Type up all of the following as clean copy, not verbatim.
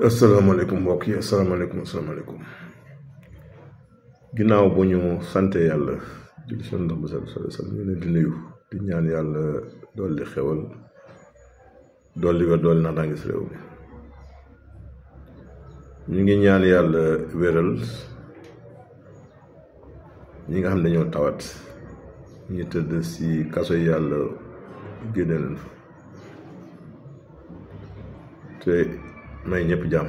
asalaamaaleykum mbokk yi asalaamaaleykum ginnaaw bu ñu sante yàlla julli seen ndox bu sell ñu leen di nuyu di ñaan yàlla dolli xewal dolli naataange si réew mi ñu ngi ñaan yàlla wéral ñi nga xam ne dañoo tawat ñu tëdd si kaso yi yàlla génne leen fa te may ñëpp jàmm.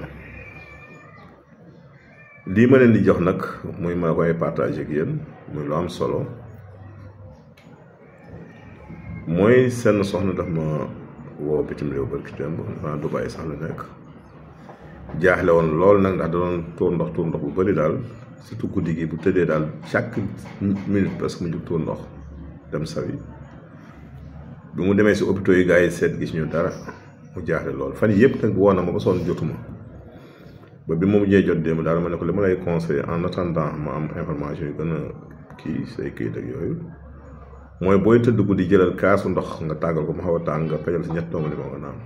lii ma leen di jox nag muy ma koy partage ak yéen muy lu am solo mooy seen soxna daf ma woo bitim réew barki démb naa Dubaay sax la nekk jaaxle woon lool nag ndax da doon tuur ndox bu bëri daal surtout guddi gi bu tëddee daal chaque minute presque mu jug tuur ndox dem sawi bi mu demee si hôpitaux yi gars yi seet gis ñu dara mu jaaxle lool fan yii yëpp nag woo na ma ba sonn jotuma ba bi ma mujjee jot démb daal ma ne ko li ma lay conseillé en attendant ma am information yu gën a kii say këyit ak yooyu mooy booy tëdd guddi jëlal kaasu ndox nga tàggal ko mu xaw a tàng nga pejal si ñett doomu li ma nga naan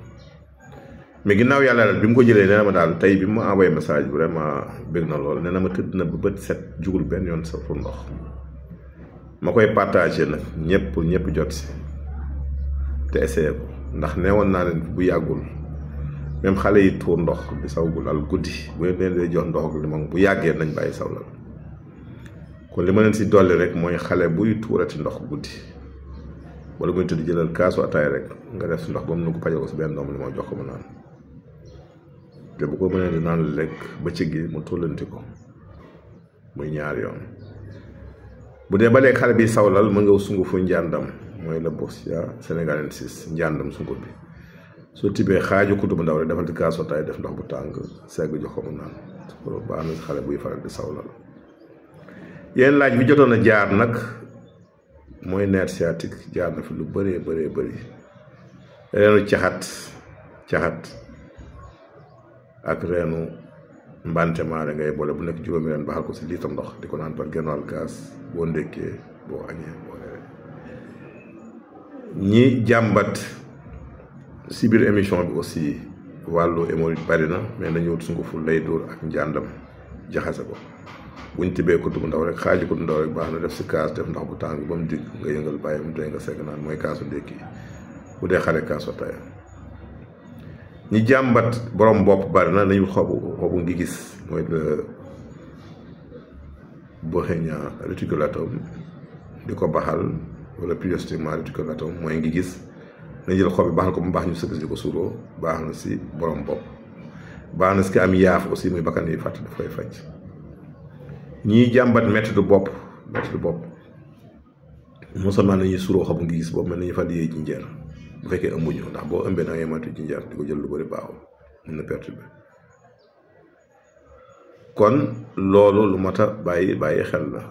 mais ginnaaw yàlla daal bi mu ko jëlee nee na ma daal tey bi mu ma envoyé message vraiment bég na lool nee na ma tëdd na ba bët set jugul benn yoon sa pour ndox ma koy partagé nag ñëpp jot si te essayé ko ndax neewoon naa leen bu yàggul même xale yi tuur ndox di saw gu lal guddi bu leen dee jox ndox ak limon bu yàggee nañ bàyyi saw lal kon li ma leen si dolli rek mooy xale buy tuurati ndox guddi wala muy tëdd jëlal kaasu ataay rek nga def si ndox ba mu nu ko pajal ko si benn doom limon jox ko mu naan te bu ko mënee di naan lekk bëccëg gi mu tullanti ko muy ñaari yoon bu dee ba léegi xale bi saw lal mën nga sungufu njàndam mooy la Bosnia sénégalensis njàndam sungur bi soo tibbee xaaju kuddu bu ndaw rek defal ci kaasu ataay def ndox bu tàng segg jox ko mu naan loolu baax na si xale buy faral di sawlal yeneen laaj bi jotoon a jaar nag mooy nerf sciatique jaar na fi lu bëree bëri reenu caxat ak reenu mbante maare ngay boole bu nekk juróomi reen baxal ko si liitam ndox di ko naan par genn wàll kaas boo ndékkee boo añee boo reeree ñi jàmbat si biir émission bi aussi wàllu hémorroïde bari na mais nañu wut sunguful lay dóor ak njàndam jaxase ko buñ tibbee kuddu bu ndaw rek xaaju kuddu ndaw rek baax na def si kaas def ndox bu tàng ba mu digg nga yëngal bàyyi mu doy nga segg naan mooy kaasu ndékki bu dee xale kaasu ataaya ñi jàmbat borom bopp bari na nañu xobu ngi gis mooy le Bauhinia reticulatum di ko baxal wala Pyostigma reticulatum mooy ngi gis nañ jël xob bi baaxal ko mu baax ñu sëgg di ko suuroo baax na si borom bopp baax na si ki am yaaf aussi muy bakkan yi fàtt daf koy faj ñiy jàmbat mettitu bopp mosalement nañuy suuroo xobu ngi gis boobu mel nañu fa di yee jinjeer bu fekkee ëmbuñu ndax boo ëmbee da ngay moytu jinjeer di ko jël lu bëri baaxul mën na perturber kon loolu lu mat a bàyyi xel la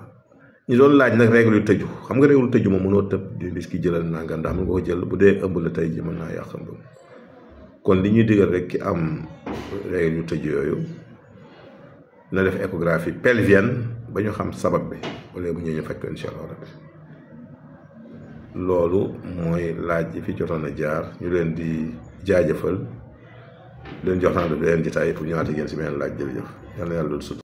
ñu doon laaj nag règle yu tëju xam nga règle yu tëju moom mënoo tëb di dis ki jëlal nanga ndax mën nga ko jël bu dee ëmb la tey ji mën naa yàq ëmb kon li ñuy digal rek ki am règle yu tëju yooyu na def échographie pelvienne ba ñu xam sabab bi wala bu ñëwee ñu faj ko incha allah rabbi loolu mooy laaj yi fi jotoon a jaar ñu leen di jaajëfal leen jox naa leen jitaay pour ñëwaat ak yéen si beneen laaj jërëjëf yal na yàlla loolu sut